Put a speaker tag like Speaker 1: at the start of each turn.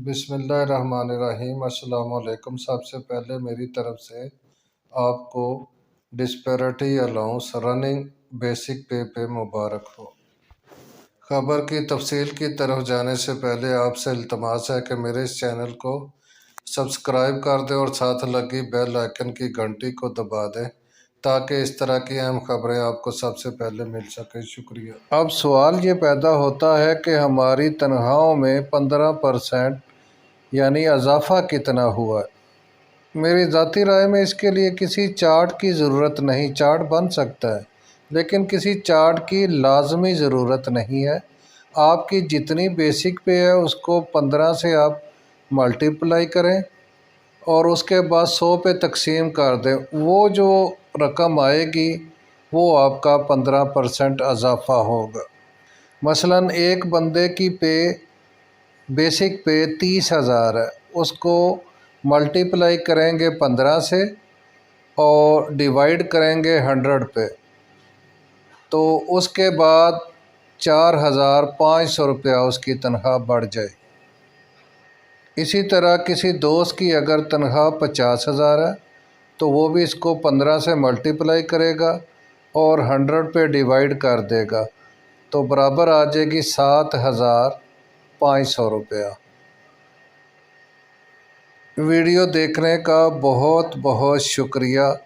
Speaker 1: بسم اللہ الرحمن الرحیم۔ السلام علیکم۔ سب سے پہلے میری طرف سے آپ کو ڈسپیرٹی الاؤنس رننگ بیسک پہ مبارک ہو۔ خبر کی تفصیل کی طرف جانے سے پہلے آپ سے التماس ہے کہ میرے اس چینل کو سبسکرائب کر دیں اور ساتھ لگی بیل آئیکن کی گھنٹی کو دبا دیں تاکہ اس طرح کی اہم خبریں آپ کو سب سے پہلے مل سکیں۔ شکریہ۔ اب سوال یہ پیدا ہوتا ہے کہ ہماری تنخواہوں میں 15% یعنی اضافہ کتنا ہوا ہے؟ میری ذاتی رائے میں اس کے لیے کسی چارٹ کی ضرورت نہیں۔ چارٹ بن سکتا ہے لیکن کسی چارٹ کی لازمی ضرورت نہیں ہے۔ آپ کی جتنی بیسک پے ہے اس کو 15 سے آپ ملٹیپلائی کریں اور اس کے بعد 100 پہ تقسیم کر دیں۔ وہ جو رقم آئے گی وہ آپ کا 15% اضافہ ہوگا۔ مثلا ایک بندے کی بیسک پے 30,000 ہے، اس کو ملٹیپلائی کریں گے 15 سے اور ڈیوائڈ کریں گے 100 پہ، تو اس کے بعد 4,500 روپیہ اس کی تنخواہ بڑھ جائے۔ اسی طرح کسی دوست کی اگر تنخواہ 50,000 ہے تو وہ بھی اس کو 15 سے ملٹیپلائی کرے گا اور 100 پہ ڈیوائڈ کر دے گا تو برابر آ جائے گی 7,500 روپیہ۔ ویڈیو دیکھنے کا بہت بہت شکریہ۔